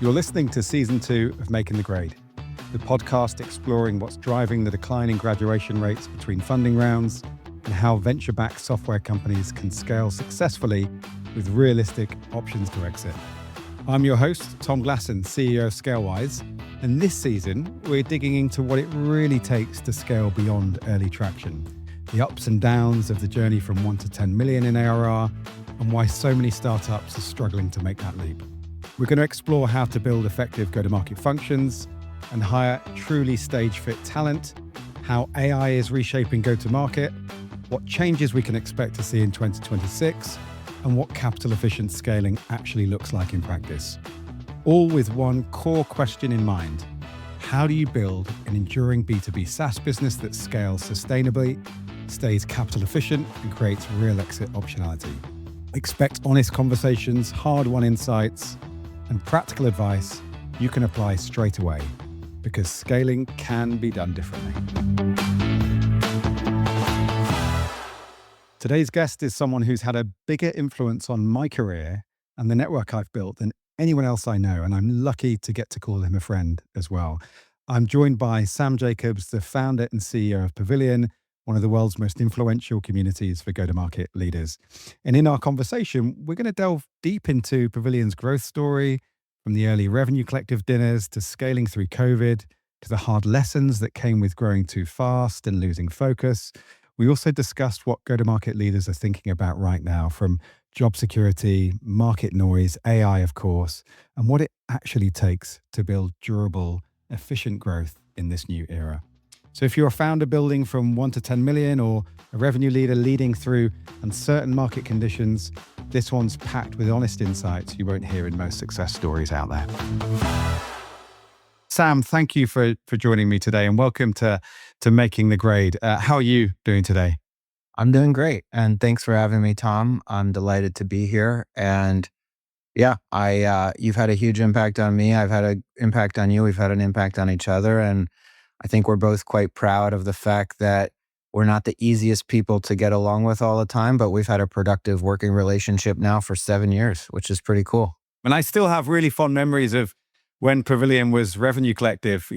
You're listening to Season 2 of Making the Grade, the podcast exploring what's driving the declining graduation rates between funding rounds and how venture-backed software companies can scale successfully with realistic options to exit. I'm your host, Tom Glasson, CEO of Scalewise, and this season, we're digging into what it really takes to scale beyond early traction, the ups and downs of the journey from 1 to 10 million in ARR, and why so many startups are struggling to make that leap. We're going to explore how to build effective go-to-market functions and hire truly stage-fit talent, how AI is reshaping go-to-market, what changes we can expect to see in 2026, and what capital-efficient scaling actually looks like in practice. All with one core question in mind: how do you build an enduring B2B SaaS business that scales sustainably, stays capital efficient, and creates real exit optionality? Expect honest conversations, hard-won insights, and practical advice you can apply straight away, because scaling can be done differently. Today's guest is someone who's had a bigger influence on my career and the network I've built than anyone else I know, and I'm lucky to get to call him a friend as well. I'm joined by Sam Jacobs, the founder and CEO of Pavilion, one of the world's most influential communities for go-to-market leaders. And in our conversation, we're going to delve deep into Pavilion's growth story, from the early revenue collective dinners to scaling through COVID, to the hard lessons that came with growing too fast and losing focus. We also discussed what go-to-market leaders are thinking about right now, from job security, market noise, AI, of course, and what it actually takes to build durable, efficient growth in this new era. So if you're a founder building from 1 to 10 million or a revenue leader leading through uncertain market conditions, this one's packed with honest insights you won't hear in most success stories out there. Sam, thank you for joining me today, and welcome to Making the Grade. How are you doing today? I'm doing great. And thanks for having me, Tom. I'm delighted to be here. And yeah, you've had a huge impact on me. I've had an impact on you. We've had an impact on each other. And I think we're both quite proud of the fact that we're not the easiest people to get along with all the time, but we've had a productive working relationship now for 7 years, which is pretty cool. And I still have really fond memories of when Pavilion was Revenue Collective,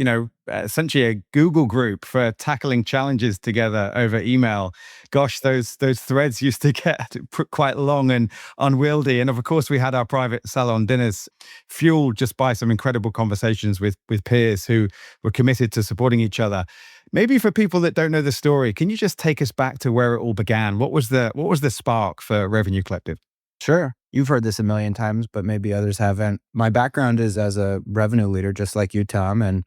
essentially a Google group for tackling challenges together over email. Gosh, those threads used to get quite long and unwieldy. And of course, we had our private salon dinners, fueled just by some incredible conversations with peers who were committed to supporting each other. Maybe for people that don't know the story, can you just take us back to where it all began? What was the spark for Revenue Collective? Sure. You've heard this a million times, but maybe others haven't. My background is as a revenue leader, just like you, Tom. And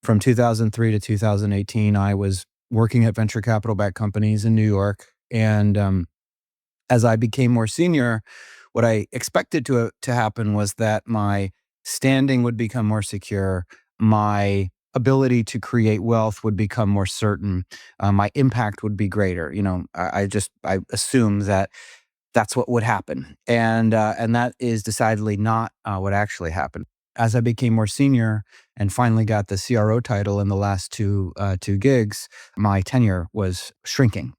from 2003 to 2018, I was working at venture capital-backed companies in New York. And as I became more senior, what I expected to happen was that my standing would become more secure, my ability to create wealth would become more certain, my impact would be greater. I assumed that that's what would happen. And that is decidedly not what actually happened. As I became more senior and finally got the CRO title in the last two gigs, my tenure was shrinking.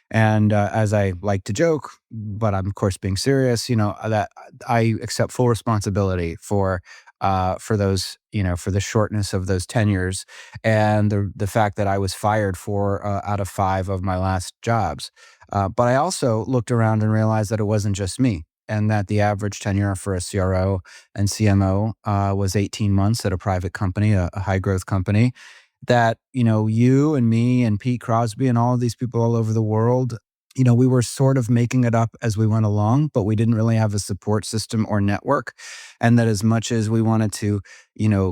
And as I like to joke, but I'm of course being serious, that I accept full responsibility for those, for the shortness of those tenures and the fact that I was fired 4 out of 5 of my last jobs. But I also looked around and realized that it wasn't just me, and that the average tenure for a CRO and CMO was 18 months at a private company, a high growth company. That, you and me and Pete Crosby and all of these people all over the world, we were sort of making it up as we went along, but we didn't really have a support system or network. And that as much as we wanted to,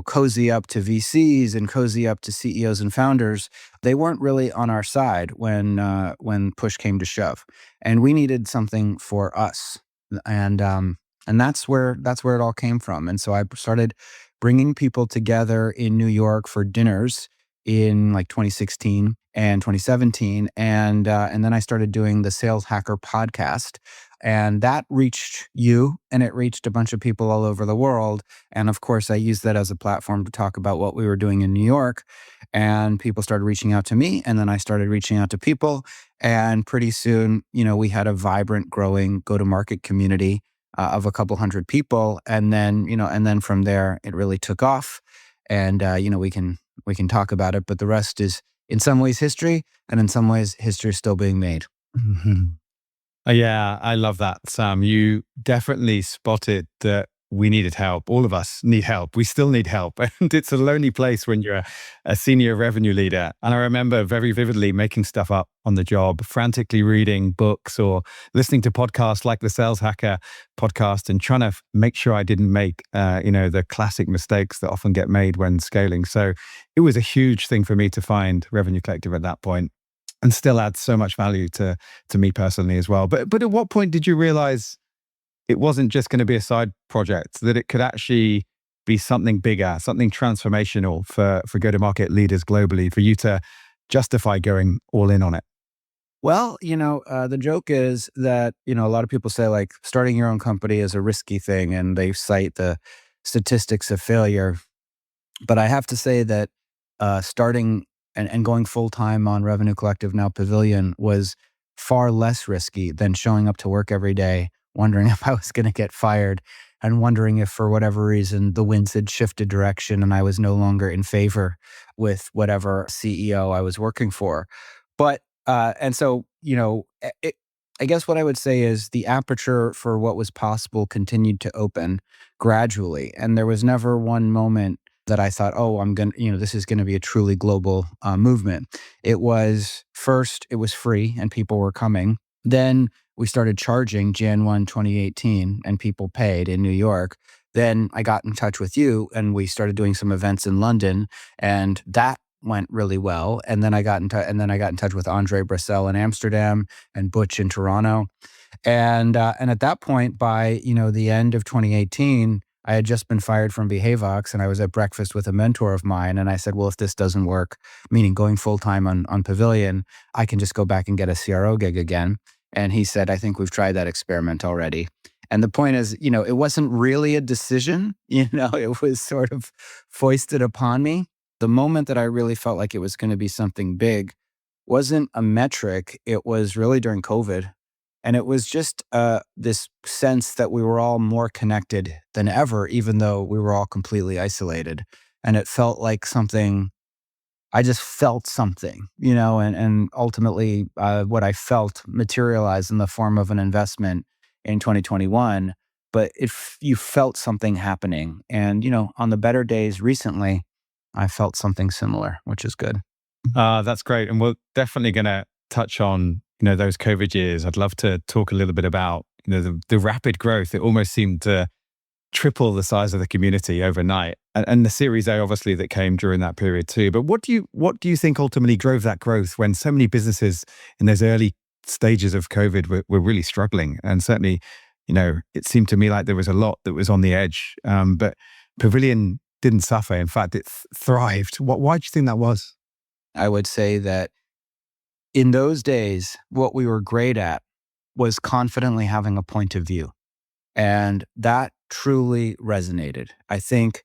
cozy up to VCs and cozy up to CEOs and founders, they weren't really on our side when push came to shove. And we needed something for us. And that's where it all came from. And so I started bringing people together in New York for dinners in like 2016 and 2017. And then I started doing the Sales Hacker podcast. And that reached you, and it reached a bunch of people all over the world. And of course, I used that as a platform to talk about what we were doing in New York. And people started reaching out to me, and then I started reaching out to people. And pretty soon, we had a vibrant, growing go-to-market community of a couple hundred people. And then from there, it really took off. And, we can talk about it, but the rest is in some ways history, and in some ways history is still being made. Mhm. Yeah, I love that, Sam. You definitely spotted that we needed help. All of us need help. We still need help. And it's a lonely place when you're a senior revenue leader. And I remember very vividly making stuff up on the job, frantically reading books or listening to podcasts like the Sales Hacker podcast and trying to make sure I didn't make, the classic mistakes that often get made when scaling. So it was a huge thing for me to find Revenue Collective at that point and still adds so much value to me personally as well. But at what point did you realize it wasn't just going to be a side project, that it could actually be something bigger, something transformational for go-to-market leaders globally, for you to justify going all in on it? Well, the joke is that, a lot of people say like starting your own company is a risky thing and they cite the statistics of failure. But I have to say that starting and going full time on Revenue Collective, now Pavilion, was far less risky than showing up to work every day, wondering if I was going to get fired and wondering if for whatever reason the winds had shifted direction and I was no longer in favor with whatever CEO I was working for. But, and so, I guess what I would say is the aperture for what was possible continued to open gradually. And there was never one moment that I thought, oh, this is going to be a truly global movement. It was first, it was free and people were coming. Then we started charging Jan 1, 2018, and people paid in New York. Then I got in touch with you and we started doing some events in London, and that went really well. And then I got in touch with Andre Brassel in Amsterdam and Butch in Toronto. And at that point, by the end of 2018, I had just been fired from Behaveox, and I was at breakfast with a mentor of mine, and I said, "Well, if this doesn't work, meaning going full time on Pavilion, I can just go back and get a CRO gig again." And he said, "I think we've tried that experiment already." And the point is, it wasn't really a decision. It was sort of foisted upon me. The moment that I really felt like it was going to be something big wasn't a metric. It was really during COVID. And it was just this sense that we were all more connected than ever, even though we were all completely isolated. And it felt like something, I just felt something, and ultimately what I felt materialized in the form of an investment in 2021. But you felt something happening. And, on the better days recently, I felt something similar, which is good. That's great. And we're definitely going to touch on, those COVID years. I'd love to talk a little bit about, the rapid growth. It almost seemed to triple the size of the community overnight. And the Series A, obviously, that came during that period too. But what do you think ultimately drove that growth when so many businesses in those early stages of COVID were really struggling? And certainly, it seemed to me like there was a lot that was on the edge. But Pavilion didn't suffer. In fact, it thrived. Why do you think that was? I would say that in those days, what we were great at was confidently having a point of view. And that truly resonated. I think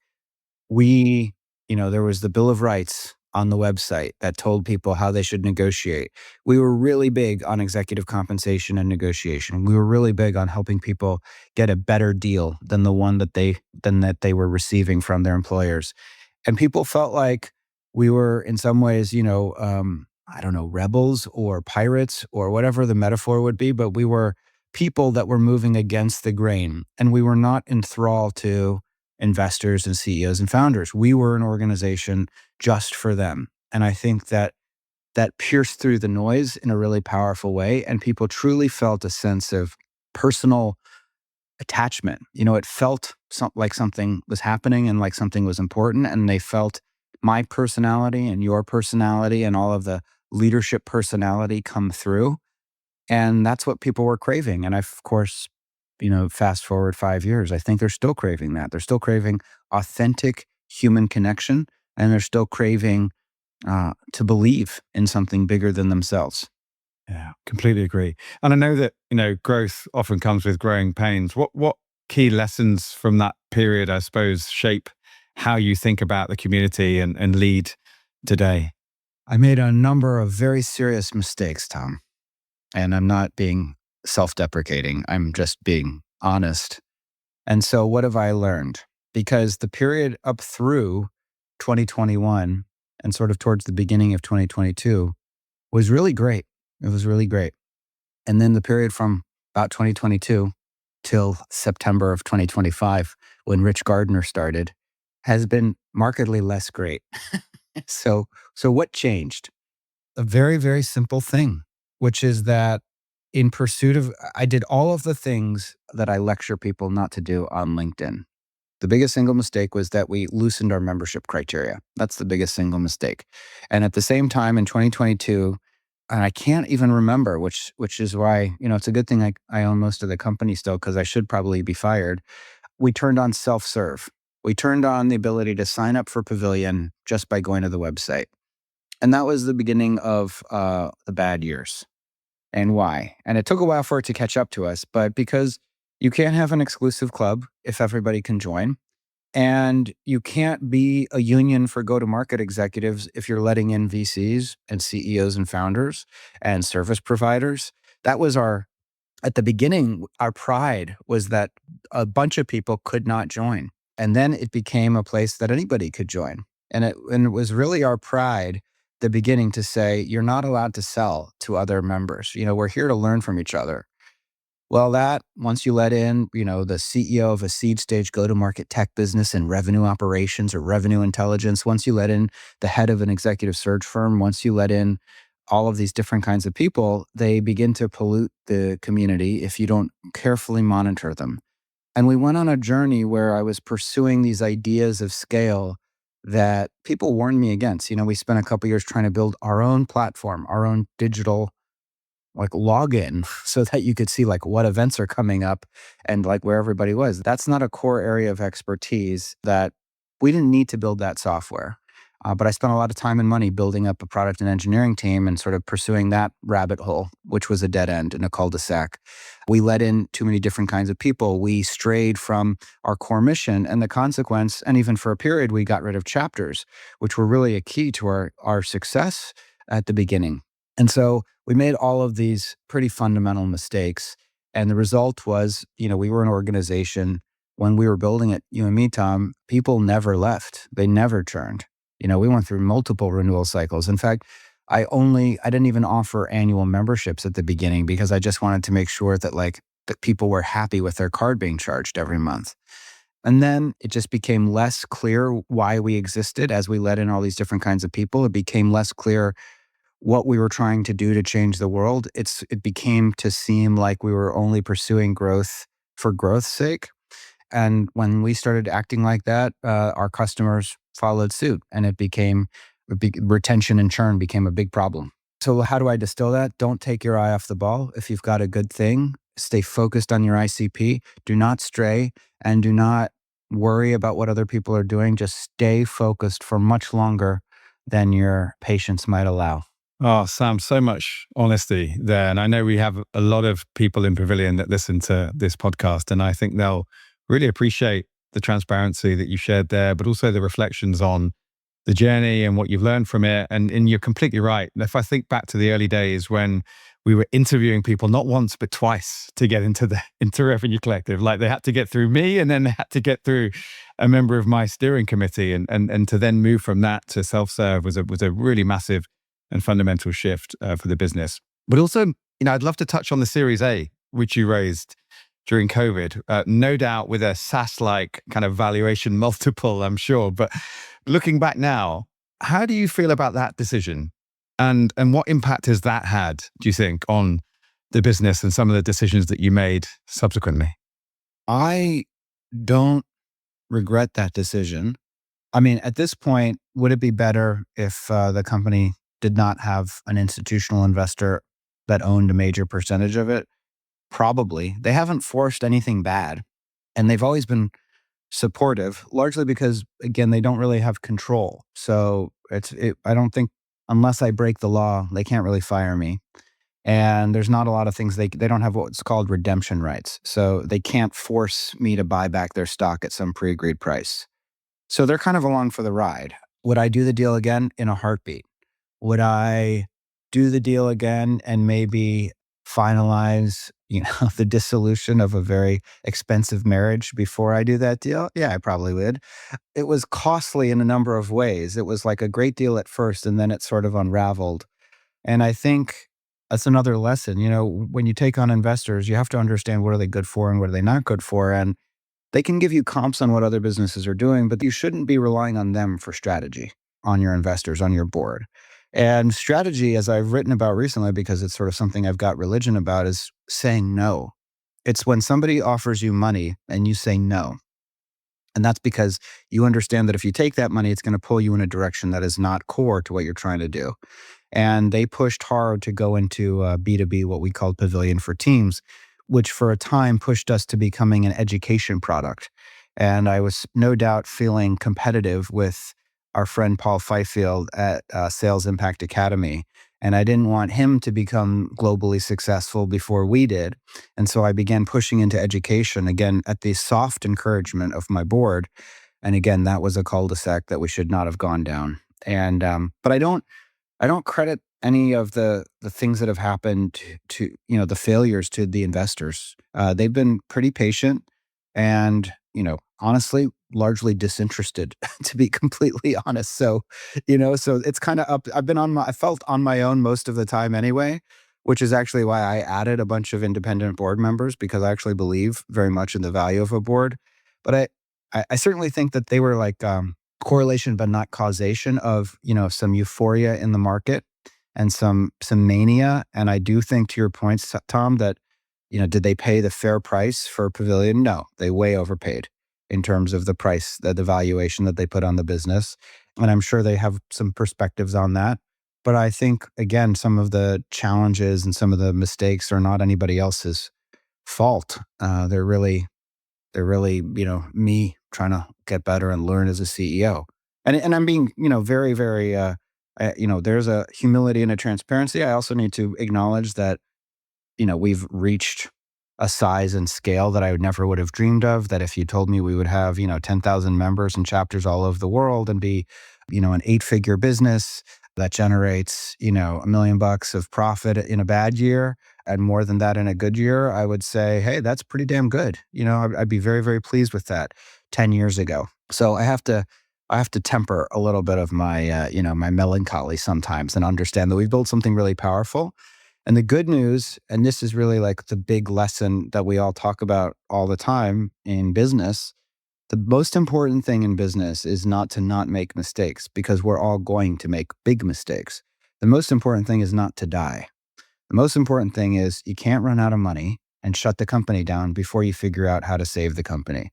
there was the Bill of Rights on the website that told people how they should negotiate. We were really big on executive compensation and negotiation. We were really big on helping people get a better deal than the one that they were receiving from their employers. And people felt like we were in some ways, I don't know, rebels or pirates or whatever the metaphor would be, but we were people that were moving against the grain, and we were not enthralled to investors and CEOs and founders. We were an organization just for them. And I think that pierced through the noise in a really powerful way, and people truly felt a sense of personal attachment. It felt like something was happening and like something was important, and they felt my personality and your personality and all of the leadership personality come through. And that's what people were craving. And of course, fast forward 5 years, I think they're still craving that. They're still craving authentic human connection, and they're still craving to believe in something bigger than themselves. Yeah, completely agree. And I know that, growth often comes with growing pains. What key lessons from that period, I suppose, shape how you think about the community and lead today? I made a number of very serious mistakes, Tom, and I'm not being self-deprecating. I'm just being honest. And so what have I learned? Because the period up through 2021 and sort of towards the beginning of 2022 was really great. It was really great. And then the period from about 2022 till September of 2025, when Rich Gardner started, has been markedly less great. So, so what changed? A very, very simple thing, which is that in pursuit of, I did all of the things that I lecture people not to do on LinkedIn. The biggest single mistake was that we loosened our membership criteria. That's the biggest single mistake. And at the same time in 2022, and I can't even remember, which is why, it's a good thing I own most of the company still, because I should probably be fired. We turned on self-serve. We turned on the ability to sign up for Pavilion just by going to the website. And that was the beginning of the bad years. And why? And it took a while for it to catch up to us, but because you can't have an exclusive club if everybody can join. And you can't be a union for go-to-market executives if you're letting in VCs and CEOs and founders and service providers. That was at the beginning, our pride was that a bunch of people could not join. And then it became a place that anybody could join. And it was really our pride, the beginning, to say, you're not allowed to sell to other members. We're here to learn from each other. Well, that once you let in, the CEO of a seed stage go-to-market tech business and revenue operations or revenue intelligence, once you let in the head of an executive search firm, once you let in all of these different kinds of people, they begin to pollute the community if you don't carefully monitor them. And we went on a journey where I was pursuing these ideas of scale that people warned me against. We spent a couple years trying to build our own platform, our own digital login so that you could see what events are coming up and where everybody was. That's not a core area of expertise that we didn't need to build that software. But I spent a lot of time and money building up a product and engineering team and sort of pursuing that rabbit hole, which was a dead end in a cul-de-sac. We let in too many different kinds of people. We strayed from our core mission, and the consequence, and even for a period, we got rid of chapters, which were really a key to our success at the beginning. And so we made all of these pretty fundamental mistakes. And the result was, we were an organization when we were building it, you and me, Tom, people never left. They never churned. We went through multiple renewal cycles. In fact, I didn't even offer annual memberships at the beginning because I just wanted to make sure that that people were happy with their card being charged every month. And then it just became less clear why we existed as we let in all these different kinds of people. It became less clear what we were trying to do to change the world. It became to seem like we were only pursuing growth for growth's sake. And when we started acting like that, our customers followed suit, and retention and churn became a big problem. So how do I distill that? Don't take your eye off the ball. If you've got a good thing, stay focused on your ICP. Do not stray, and do not worry about what other people are doing. Just stay focused for much longer than your patience might allow. Oh, Sam, so much honesty there. And I know we have a lot of people in Pavilion that listen to this podcast, and I think they'll really appreciate the transparency that you shared there, but also the reflections on the journey and what you've learned from it. And you're completely right. If I think back to the early days when we were interviewing people not once, but twice to get into Revenue Collective, they had to get through me, and then they had to get through a member of my steering committee, and to then move from that to self-serve was a really massive and fundamental shift for the business. But also, I'd love to touch on the Series A, which you raised during COVID, no doubt with a SaaS-like kind of valuation multiple, I'm sure. But looking back now, how do you feel about that decision? And what impact has that had, do you think, on the business and some of the decisions that you made subsequently? I don't regret that decision. I mean, at this point, would it be better if the company did not have an institutional investor that owned a major percentage of it? Probably. They haven't forced anything bad, and they've always been supportive, largely because, again, they don't really have control. So I don't think, unless I break the law, they can't really fire me. And there's not a lot of things they don't have what's called redemption rights. So they can't force me to buy back their stock at some pre-agreed price. So they're kind of along for the ride. Would I do the deal again? In a heartbeat. Would I do the deal again and maybe finalize, the dissolution of a very expensive marriage before I do that deal? Yeah, I probably would. It was costly in a number of ways. It was like a great deal at first, and then it sort of unraveled. And I think that's another lesson. When you take on investors, you have to understand what are they good for and what are they not good for. And they can give you comps on what other businesses are doing, but you shouldn't be relying on them for strategy, on your investors, on your board. And strategy, as I've written about recently, because it's sort of something I've got religion about, is saying no. It's when somebody offers you money and you say no. And that's because you understand that if you take that money, it's going to pull you in a direction that is not core to what you're trying to do. And they pushed hard to go into B2B, what we called Pavilion for Teams, which for a time pushed us to becoming an education product. And I was no doubt feeling competitive with our friend Paul Fifield at Sales Impact Academy. And I didn't want him to become globally successful before we did. And so I began pushing into education, again, at the soft encouragement of my board. And again, that was a cul-de-sac that we should not have gone down. And but I don't credit any of the things that have happened to the failures to the investors. They've been pretty patient and, honestly, largely disinterested, to be completely honest. So it's kind of up. I felt on my own most of the time anyway, which is actually why I added a bunch of independent board members, because I actually believe very much in the value of a board. But I certainly think that they were like, correlation but not causation of some euphoria in the market and some mania. And I do think, to your points, Tom, that did they pay the fair price for Pavilion? No, they way overpaid in terms of the price, the valuation that they put on the business. And I'm sure they have some perspectives on that. But I think, again, some of the challenges and some of the mistakes are not anybody else's fault. They're really, me trying to get better and learn as a CEO. And I'm being, very, very, there's a humility and a transparency. I also need to acknowledge that, we've reached a size and scale that I never would have dreamed of. That if you told me we would have, 10,000 members and chapters all over the world and be, an 8-figure business that generates, $1 million of profit in a bad year and more than that in a good year, I would say, hey, that's pretty damn good. I'd be very, very pleased with that 10 years ago. So I have to temper a little bit of my, my melancholy sometimes and understand that we've built something really powerful. And the good news, and this is really like the big lesson that we all talk about all the time in business, the most important thing in business is not to not make mistakes, because we're all going to make big mistakes. The most important thing is not to die. The most important thing is you can't run out of money and shut the company down before you figure out how to save the company.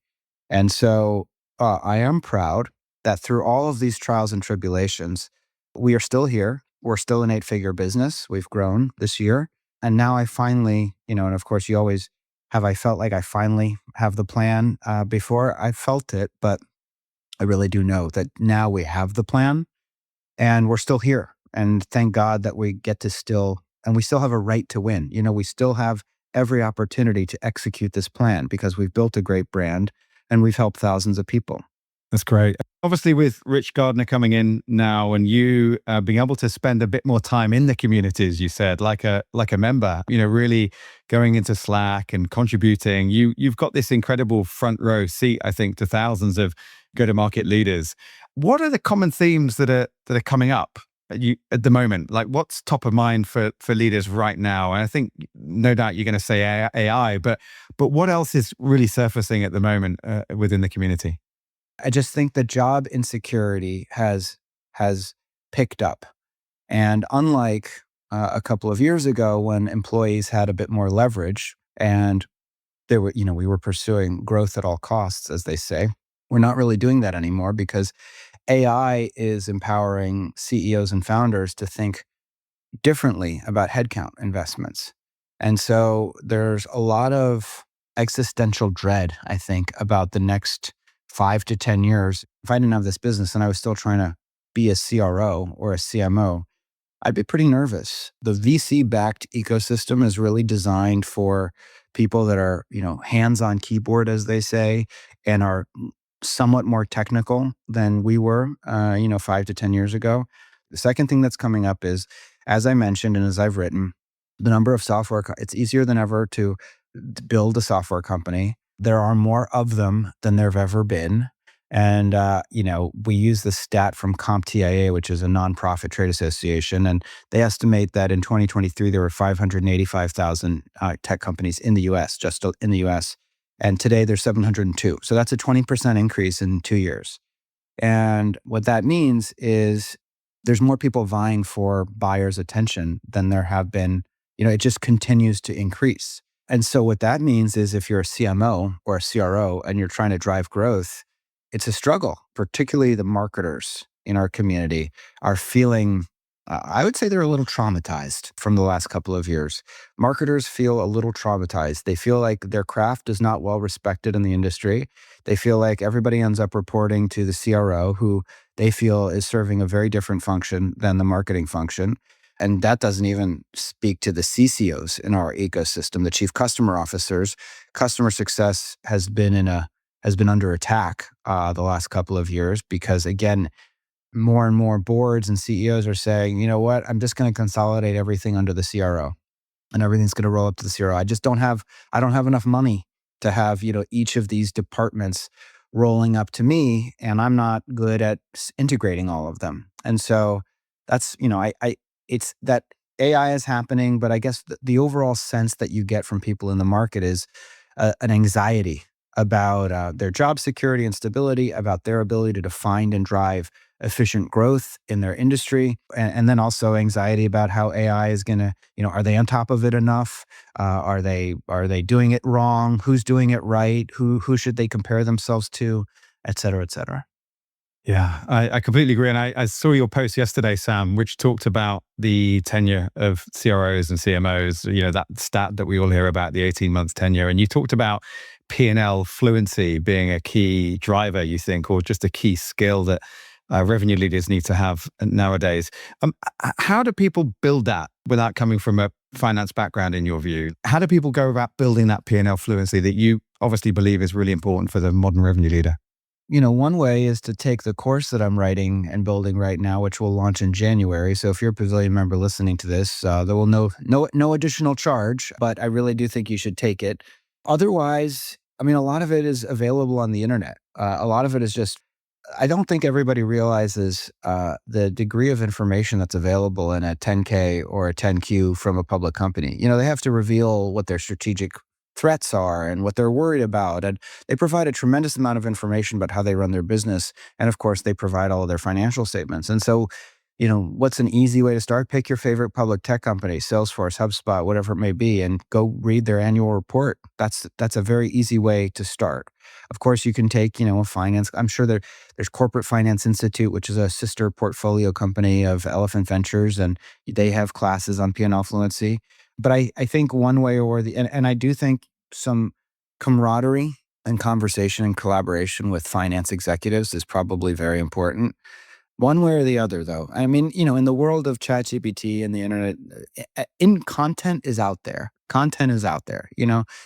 And so I am proud that through all of these trials and tribulations, we are still here. We're still an 8-figure business. We've grown this year. And now I finally, and of course you always have, I felt like I finally have the plan. Before I felt it, but I really do know that now we have the plan and we're still here. And thank God that we get to and we still have a right to win. We still have every opportunity to execute this plan because we've built a great brand and we've helped thousands of people. That's great. Obviously, with Rich Gardner coming in now and you being able to spend a bit more time in the communities, you said, like a member, really going into Slack and contributing. You've got this incredible front row seat, I think, to thousands of go-to-market leaders. What are the common themes that are coming up at the moment? Like, what's top of mind for leaders right now? And I think no doubt you're going to say AI, but what else is really surfacing at the moment within the community? I just think the job insecurity has picked up. And unlike a couple of years ago when employees had a bit more leverage and we were pursuing growth at all costs, as they say, we're not really doing that anymore because AI is empowering CEOs and founders to think differently about headcount investments. And so there's a lot of existential dread, I think, about the next 5 to 10 years. If I didn't have this business and I was still trying to be a CRO or a CMO, I'd be pretty nervous. The VC-backed ecosystem is really designed for people that are, hands-on keyboard, as they say, and are somewhat more technical than we were, 5 to 10 years ago. The second thing that's coming up is, as I mentioned and as I've written, The number of it's easier than ever to build a software company. There are more of them than there have ever been. And, we use the stat from CompTIA, which is a nonprofit trade association, and they estimate that in 2023, there were 585,000 tech companies in the US, just in the US. And today there's 702. So that's a 20% increase in 2 years. And what that means is there's more people vying for buyers' attention than there have been. It just continues to increase. And so what that means is if you're a CMO or a CRO and you're trying to drive growth, it's a struggle. Particularly the marketers in our community are feeling, I would say they're a little traumatized from the last couple of years. Marketers feel a little traumatized. They feel like their craft is not well respected in the industry. They feel like everybody ends up reporting to the CRO, who they feel is serving a very different function than the marketing function. And that doesn't even speak to the CCOs in our ecosystem, the chief customer officers. Customer success has been under attack the last couple of years because, again, more and more boards and CEOs are saying, you know what, I'm just going to consolidate everything under the CRO, and everything's going to roll up to the CRO. I don't have enough money to have, each of these departments rolling up to me, and I'm not good at integrating all of them. And so that's, it's that AI is happening, but I guess the overall sense that you get from people in the market is an anxiety about their job security and stability, about their ability to find and drive efficient growth in their industry, and then also anxiety about how AI is going to, are they on top of it enough? Are they doing it wrong? Who's doing it right? Who should they compare themselves to, et cetera, et cetera. Yeah, I completely agree. And I saw your post yesterday, Sam, which talked about the tenure of CROs and CMOs, that stat that we all hear about, the 18 months tenure. And you talked about P&L fluency being a key driver, you think, or just a key skill that revenue leaders need to have nowadays. How do people build that without coming from a finance background, in your view? How do people go about building that P&L fluency that you obviously believe is really important for the modern revenue leader? One way is to take the course that I'm writing and building right now, which will launch in January. So if you're a Pavilion member listening to this, there will no additional charge, but I really do think you should take it. Otherwise, a lot of it is available on the internet. A lot of it is just, I don't think everybody realizes the degree of information that's available in a 10K or a 10Q from a public company. They have to reveal what their strategic threats are and what they're worried about. And they provide a tremendous amount of information about how they run their business. And of course, they provide all of their financial statements. And so, what's an easy way to start? Pick your favorite public tech company, Salesforce, HubSpot, whatever it may be, and go read their annual report. That's a very easy way to start. Of course, you can take, a finance. I'm sure there's Corporate Finance Institute, which is a sister portfolio company of Elephant Ventures, and they have classes on P&L fluency. But I think one way or and I do think some camaraderie and conversation and collaboration with finance executives is probably very important. One way or the other, though. In the world of ChatGPT and the internet, content is out there. Content is out there.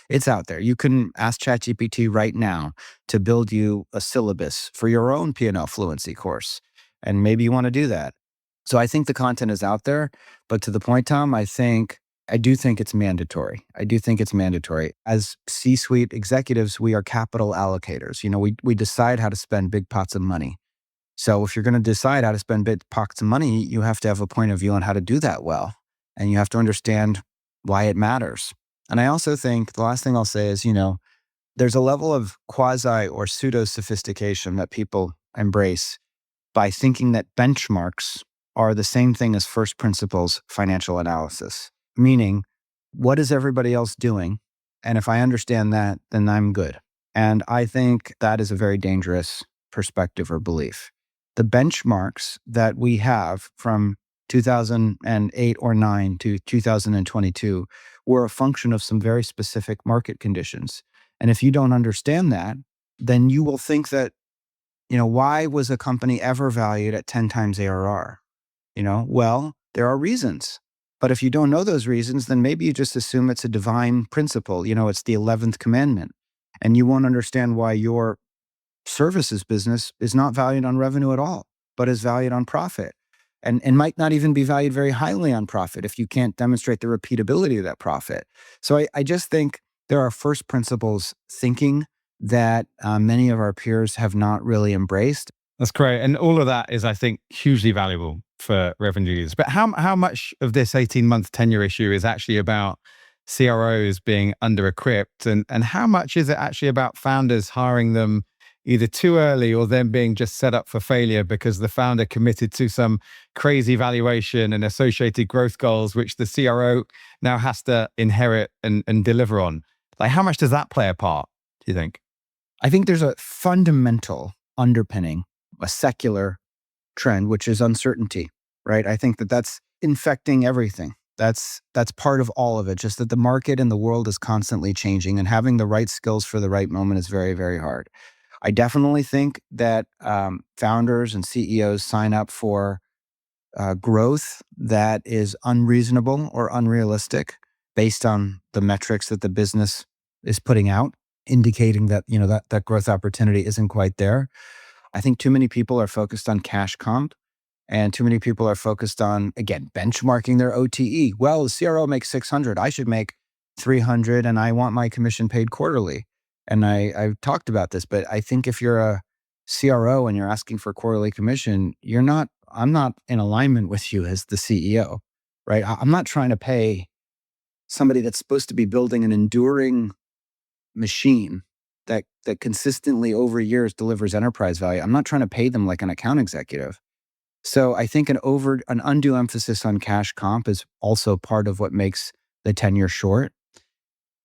It's out there. You can ask ChatGPT right now to build you a syllabus for your own P&L fluency course. And maybe you want to do that. So I think the content is out there. But to the point, Tom, I do think it's mandatory. As C-suite executives, we are capital allocators. We decide how to spend big pots of money. So if you're going to decide how to spend big pots of money, you have to have a point of view on how to do that well. And you have to understand why it matters. And I also think the last thing I'll say is, there's a level of quasi or pseudo sophistication that people embrace by thinking that benchmarks are the same thing as first principles financial analysis. Meaning, what is everybody else doing? And if I understand that, then I'm good. And I think that is a very dangerous perspective or belief. The benchmarks that we have from 2008 or 9 to 2022 were a function of some very specific market conditions. And if you don't understand that, then you will think that, why was a company ever valued at 10 times ARR? Well, there are reasons. But if you don't know those reasons, then maybe you just assume it's a divine principle. It's the 11th commandment. And you won't understand why your services business is not valued on revenue at all, but is valued on profit. and might not even be valued very highly on profit if you can't demonstrate the repeatability of that profit. So I just think there are first principles thinking that many of our peers have not really embraced. That's great. And all of that is, I think, hugely valuable for revenue leaders. But how much of this 18-month tenure issue is actually about CROs being under-equipped? And how much is it actually about founders hiring them either too early or them being just set up for failure because the founder committed to some crazy valuation and associated growth goals, which the CRO now has to inherit and deliver on? Like, how much does that play a part, do you think? I think there's a fundamental underpinning, a secular trend, which is uncertainty, right? I think that that's infecting everything. That's part of all of it. Just that the market and the world is constantly changing, and having the right skills for the right moment is very, very hard. I definitely think that founders and CEOs sign up for growth that is unreasonable or unrealistic based on the metrics that the business is putting out, indicating that that growth opportunity isn't quite there. I think too many people are focused on cash comp, and too many people are focused on, again, benchmarking their OTE. Well, the CRO makes 600. I should make 300, and I want my commission paid quarterly. And I've talked about this, but I think if you're a CRO and you're asking for quarterly commission, I'm not in alignment with you as the CEO, right? I'm not trying to pay somebody that's supposed to be building an enduring machine that consistently over years delivers enterprise value. I'm not trying to pay them like an account executive. So I think an undue emphasis on cash comp is also part of what makes the tenure short.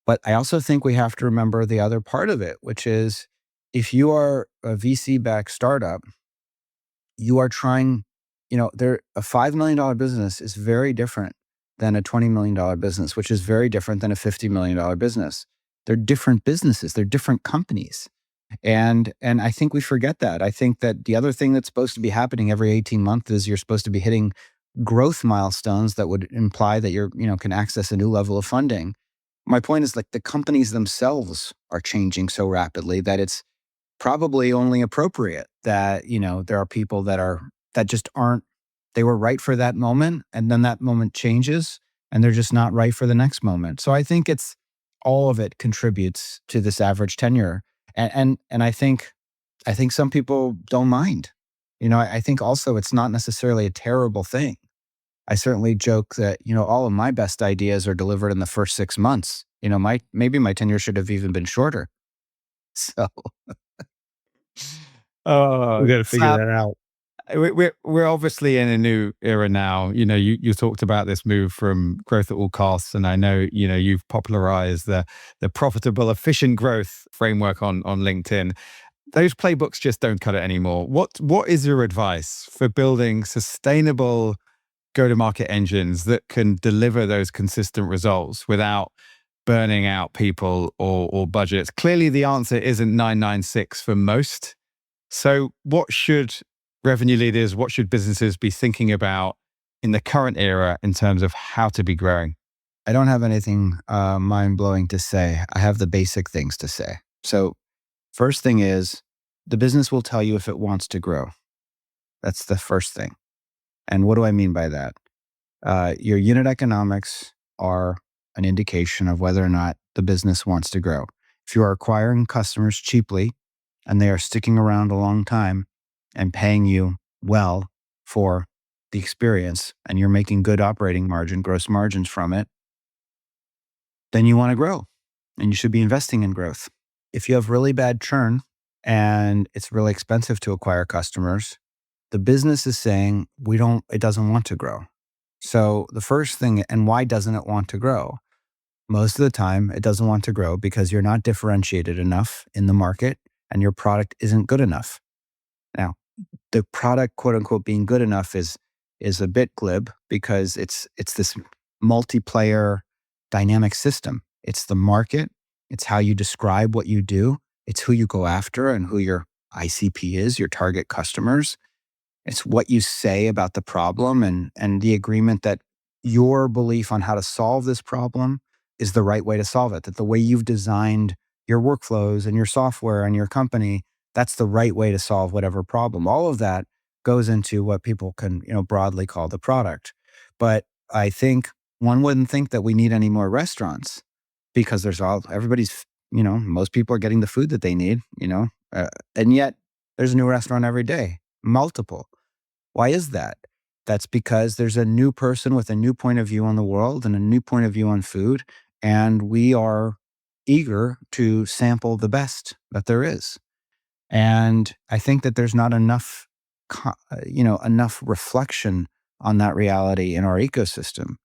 But I also think we have to remember the other part of it, which is if you are a VC-backed startup, you are trying, a $5 million business is very different than a $20 million business, which is very different than a $50 million business. They're different businesses. They're different companies. And I think we forget that. I think that the other thing that's supposed to be happening every 18 months is you're supposed to be hitting growth milestones that would imply that can access a new level of funding. My point is, like, the companies themselves are changing so rapidly that it's probably only appropriate that, there are people that just aren't, they were right for that moment, and then that moment changes and they're just not right for the next moment. So I think it's all of it contributes to this average tenure. And I think some people don't mind. I think also it's not necessarily a terrible thing. I certainly joke that, all of my best ideas are delivered in the first 6 months. Maybe my tenure should have even been shorter. So Oh, we got to figure Sam, that out. we're obviously in a new era now. You talked about this move from growth at all costs, and I know you've popularized the profitable, efficient growth framework on LinkedIn. Those playbooks just don't cut it anymore. What is your advice for building sustainable go-to-market engines that can deliver those consistent results without burning out people or budgets? Clearly, the answer isn't 996 for most. So what should revenue leaders, what should businesses be thinking about in the current era in terms of how to be growing? I don't have anything mind-blowing to say. I have the basic things to say. So first thing is, the business will tell you if it wants to grow. That's the first thing. And what do I mean by that? Your unit economics are an indication of whether or not the business wants to grow. If you are acquiring customers cheaply and they are sticking around a long time and paying you well for the experience, and you're making good operating margin, gross margins from it, then you want to grow and you should be investing in growth. If you have really bad churn and it's really expensive to acquire customers, the business is saying it doesn't want to grow. So the first thing, and why doesn't it want to grow? Most of the time, it doesn't want to grow because you're not differentiated enough in the market and your product isn't good enough. Now, the product, quote unquote, being good enough is a bit glib because it's this multiplayer dynamic system. It's the market. It's how you describe what you do. It's who you go after and who your ICP is, your target customers. It's what you say about the problem and the agreement that your belief on how to solve this problem is the right way to solve it, that the way you've designed your workflows and your software and your company, that's the right way to solve whatever problem. All of that goes into what people can, broadly call the product. But I think one wouldn't think that we need any more restaurants because everybody's, most people are getting the food that they need, and yet there's a new restaurant every day, multiple. Why is that? That's because there's a new person with a new point of view on the world and a new point of view on food. And we are eager to sample the best that there is. And I think that there's not enough, enough reflection on that reality in our ecosystem.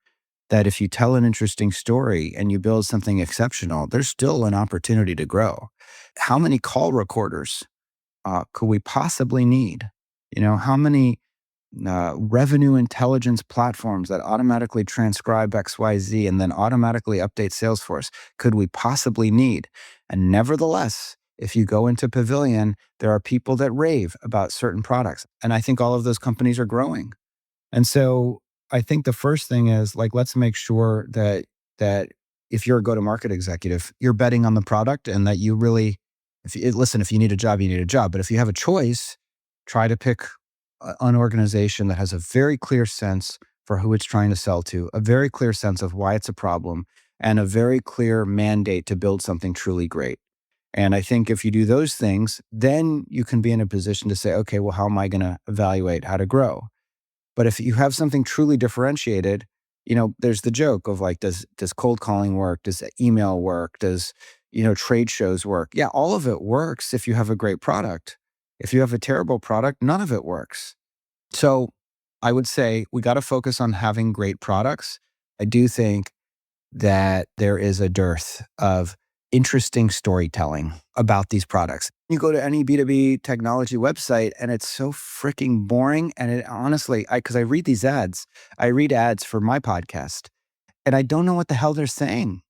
That if you tell an interesting story and you build something exceptional, there's still an opportunity to grow. How many call recorders could we possibly need? How many revenue intelligence platforms that automatically transcribe XYZ and then automatically update Salesforce could we possibly need? And nevertheless, if you go into Pavilion, there are people that rave about certain products. And I think all of those companies are growing. And so I think the first thing is like, let's make sure that if you're a go-to-market executive, you're betting on the product and that you really, if you need a job, you need a job. But if you have a choice, try to pick an organization that has a very clear sense for who it's trying to sell to, a very clear sense of why it's a problem, and a very clear mandate to build something truly great. And I think if you do those things, then you can be in a position to say, okay, well, how am I going to evaluate how to grow? But if you have something truly differentiated, there's the joke of like, does cold calling work? Does email work? Does, trade shows work? Yeah, all of it works if you have a great product. If you have a terrible product, none of it works. So I would say we got to focus on having great products. I do think that there is a dearth of interesting storytelling about these products. You go to any B2B technology website and it's so freaking boring. And it honestly, because I read these ads, I read ads for my podcast and I don't know what the hell they're saying.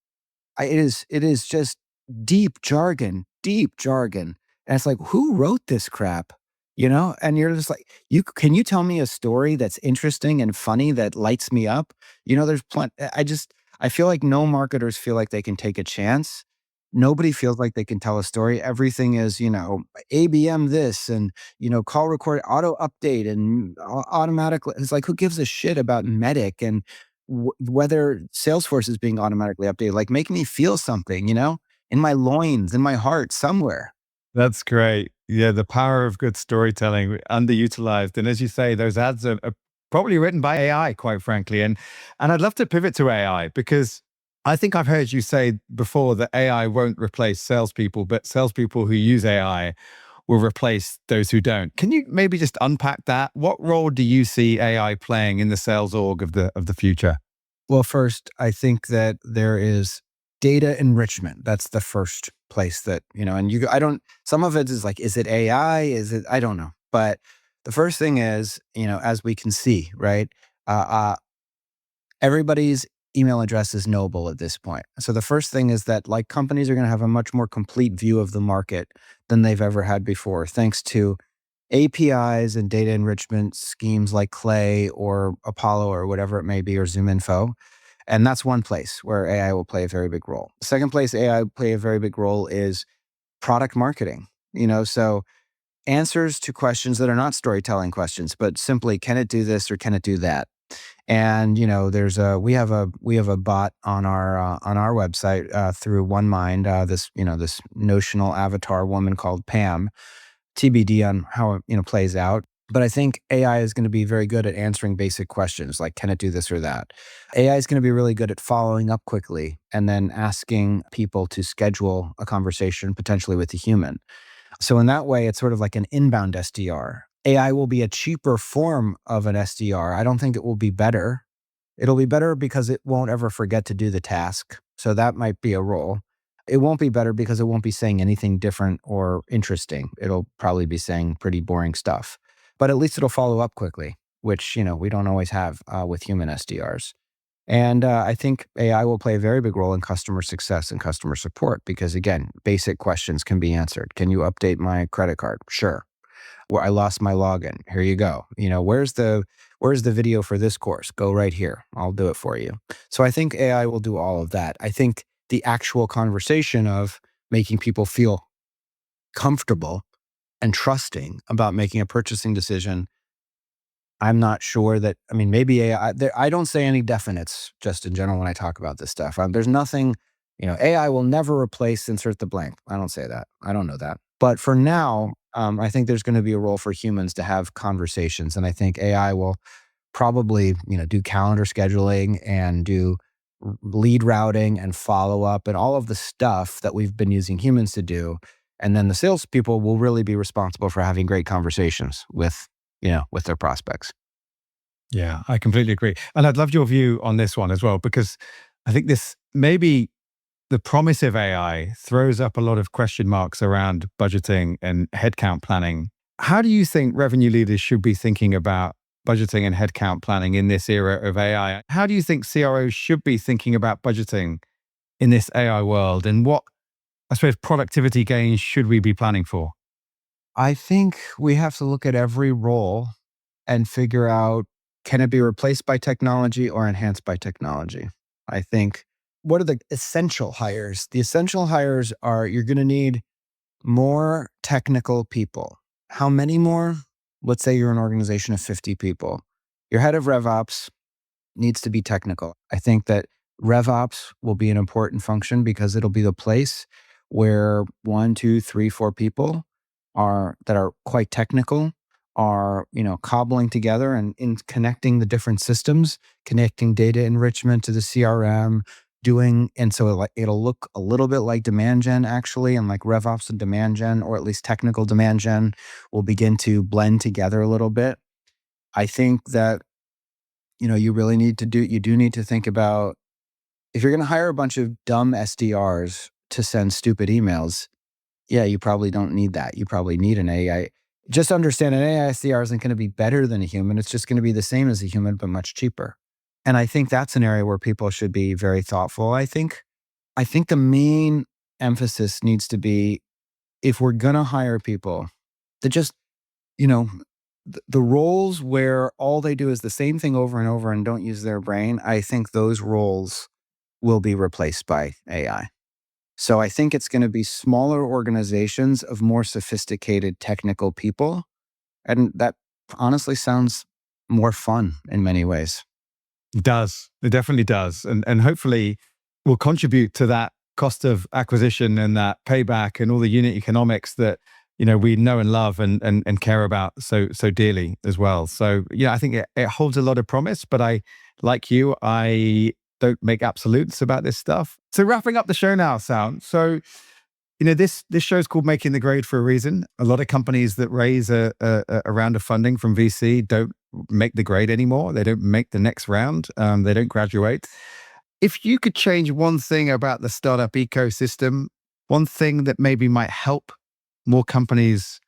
It is just deep jargon. And it's like, who wrote this crap? And you're just like, can you tell me a story that's interesting and funny that lights me up? There's plenty. I feel like no marketers feel like they can take a chance. Nobody feels like they can tell a story. Everything is, ABM this and, call record, auto update and automatically. It's like, who gives a shit about Medic and whether Salesforce is being automatically updated? Like, make me feel something, in my loins, in my heart, somewhere. That's great. Yeah, the power of good storytelling, underutilized. And as you say, those ads are probably written by AI, quite frankly. And I'd love to pivot to AI because I think I've heard you say before that AI won't replace salespeople, but salespeople who use AI will replace those who don't. Can you maybe just unpack that? What role do you see AI playing in the sales org of the future? Well, first, I think that there is data enrichment. That's the first place that, some of it is like, is it AI? I don't know. But the first thing is, as we can see, right? Everybody's email address is knowable at this point. So the first thing is that like companies are going to have a much more complete view of the market than they've ever had before, thanks to APIs and data enrichment schemes like Clay or Apollo or whatever it may be, or ZoomInfo. And that's one place where AI will play a very big role. The second place AI will play a very big role is product marketing. So answers to questions that are not storytelling questions, but simply, can it do this or can it do that? And we have a bot on our website through OneMind. This notional avatar woman called Pam. TBD on how it plays out. But I think AI is going to be very good at answering basic questions like, can it do this or that? AI is going to be really good at following up quickly and then asking people to schedule a conversation potentially with a human. So in that way, it's sort of like an inbound SDR. AI will be a cheaper form of an SDR. I don't think it will be better. It'll be better because it won't ever forget to do the task. So that might be a role. It won't be better because it won't be saying anything different or interesting. It'll probably be saying pretty boring stuff. But at least it'll follow up quickly, which, we don't always have with human SDRs. And I think AI will play a very big role in customer success and customer support because, again, basic questions can be answered. Can you update my credit card? Sure. Well, I lost my login. Here you go. Where's the video for this course? Go right here. I'll do it for you. So I think AI will do all of that. I think the actual conversation of making people feel comfortable and trusting about making a purchasing decision I'm not sure that, I mean, maybe AI, I don't say any definites just in general when I talk about this stuff. There's nothing, AI will never replace insert the blank. I don't say that. I don't know that. But for now, I think there's going to be a role for humans to have conversations. And I think AI will probably, do calendar scheduling and do lead routing and follow up and all of the stuff that we've been using humans to do. And then the salespeople will really be responsible for having great conversations with their prospects. Yeah, I completely agree. And I'd love your view on this one as well, because I think this maybe the promise of AI throws up a lot of question marks around budgeting and headcount planning. How do you think revenue leaders should be thinking about budgeting and headcount planning in this era of AI? How do you think CROs should be thinking about budgeting in this AI world? And what, I suppose, productivity gains should we be planning for? I think we have to look at every role and figure out, can it be replaced by technology or enhanced by technology? I think, what are the essential hires? The essential hires are, you're going to need more technical people. How many more? Let's say you're an organization of 50 people. Your head of RevOps needs to be technical. I think that RevOps will be an important function because it'll be the place where one, two, three, four people that are quite technical are, cobbling together and in connecting the different systems, connecting data enrichment to the CRM, and so it'll look a little bit like demand gen actually, and like RevOps and demand gen, or at least technical demand gen, will begin to blend together a little bit. I think that you do need to think about, if you're going to hire a bunch of dumb SDRs to send stupid emails, yeah, you probably don't need that. You probably need an AI. Just understand, an AI SDR isn't going to be better than a human. It's just going to be the same as a human, but much cheaper. And I think that's an area where people should be very thoughtful. I think the main emphasis needs to be, if we're going to hire people, that just, you know, the roles where all they do is the same thing over and over and don't use their brain, I think those roles will be replaced by AI. So I think it's going to be smaller organizations of more sophisticated technical people. And that honestly sounds more fun in many ways. It does. It definitely does. And hopefully will contribute to that cost of acquisition and that payback and all the unit economics that, we know and love and care about so dearly as well. So, I think it holds a lot of promise, but I don't make absolutes about this stuff. So wrapping up the show now, Sal. So, this show's called Making the Grade for a reason. A lot of companies that raise a round of funding from VC don't make the grade anymore. They don't make the next round. They don't graduate. If you could change one thing about the startup ecosystem, one thing that maybe might help more companies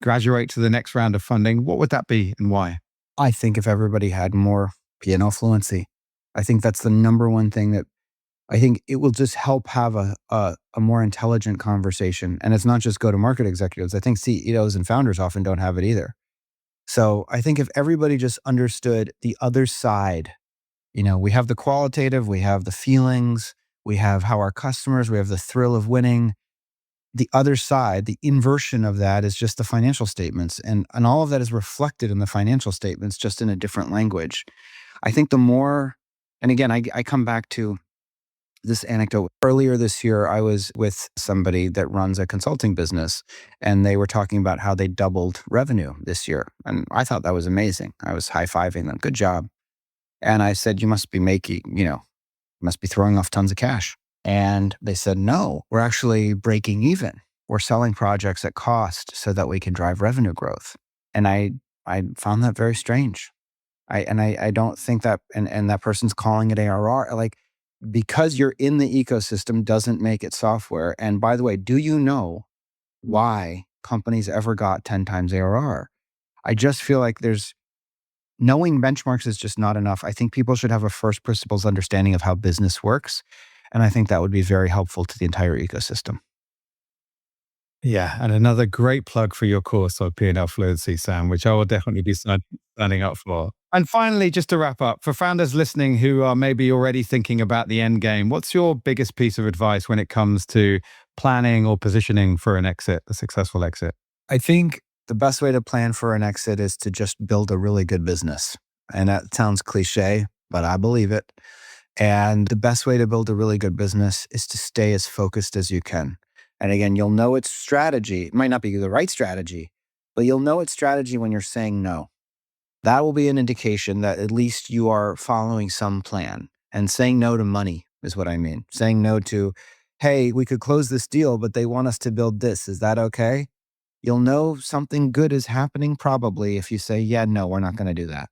graduate to the next round of funding, what would that be and why? I think if everybody had more P&L fluency, I think that's the number one thing that I think it will just help have a more intelligent conversation. And it's not just go-to-market executives. I think CEOs and founders often don't have it either. So I think if everybody just understood the other side, we have the qualitative, we have the feelings, we have how our customers, we have the thrill of winning. The other side, the inversion of that, is just the financial statements. And all of that is reflected in the financial statements, just in a different language. I think the more, and again, I come back to this anecdote. Earlier this year, I was with somebody that runs a consulting business, and they were talking about how they doubled revenue this year. And I thought that was amazing. I was high-fiving them. Good job. And I said, you must be must be throwing off tons of cash. And they said, no, we're actually breaking even. We're selling projects at cost so that we can drive revenue growth. And I found that very strange. I don't think that, and that person's calling it ARR. Like, because you're in the ecosystem doesn't make it software. And by the way, do you know why companies ever got 10 times ARR? I just feel like knowing benchmarks is just not enough. I think people should have a first principles understanding of how business works. And I think that would be very helpful to the entire ecosystem. Yeah, and another great plug for your course on P&L Fluency, Sam, which I will definitely be signing up for. And finally, just to wrap up, for founders listening who are maybe already thinking about the end game, what's your biggest piece of advice when it comes to planning or positioning for an exit, a successful exit? I think the best way to plan for an exit is to just build a really good business. And that sounds cliche, but I believe it. And the best way to build a really good business is to stay as focused as you can. And again, you'll know it's strategy. It might not be the right strategy, but you'll know it's strategy when you're saying no. That will be an indication that at least you are following some plan. And saying no to money is what I mean. Saying no to, hey, we could close this deal, but they want us to build this. Is that okay? You'll know something good is happening probably if you say, yeah, no, we're not going to do that.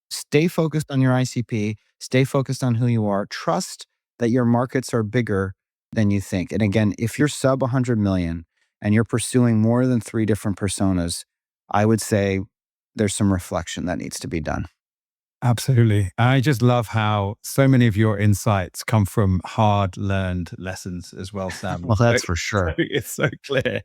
Stay focused on your ICP. Stay focused on who you are. Trust that your markets are bigger than you think. And again, if you're sub 100 million and you're pursuing more than 3 different personas, I would say there's some reflection that needs to be done. Absolutely. I just love how so many of your insights come from hard learned lessons as well, Sam. Well, that's for sure. It's so clear.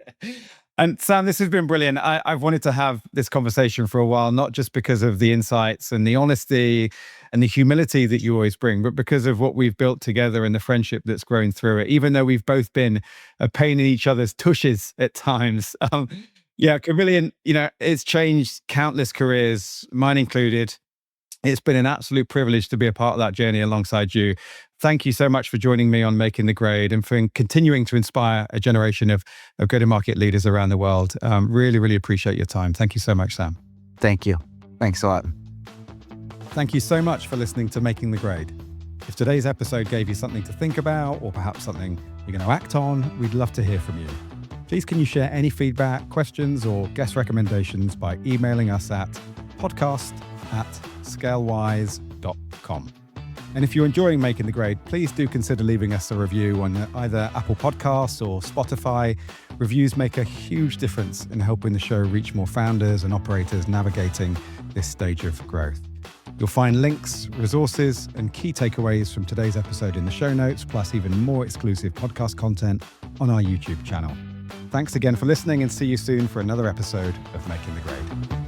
And Sam, this has been brilliant. I've wanted to have this conversation for a while, not just because of the insights and the honesty and the humility that you always bring, but because of what we've built together and the friendship that's grown through it, even though we've both been a pain in each other's tushes at times. Yeah, Pavilion, it's changed countless careers, mine included. It's been an absolute privilege to be a part of that journey alongside you. Thank you so much for joining me on Making the Grade and for continuing to inspire a generation of go-to-market leaders around the world. Really, really appreciate your time. Thank you so much, Sam. Thank you. Thanks a lot. Thank you so much for listening to Making the Grade. If today's episode gave you something to think about or perhaps something you're going to act on, we'd love to hear from you. Please can you share any feedback, questions, or guest recommendations by emailing us at podcast@scalewise.com. And if you're enjoying Making the Grade, please do consider leaving us a review on either Apple Podcasts or Spotify. Reviews make a huge difference in helping the show reach more founders and operators navigating this stage of growth. You'll find links, resources, and key takeaways from today's episode in the show notes, plus even more exclusive podcast content on our YouTube channel. Thanks again for listening, and see you soon for another episode of Making the Grade.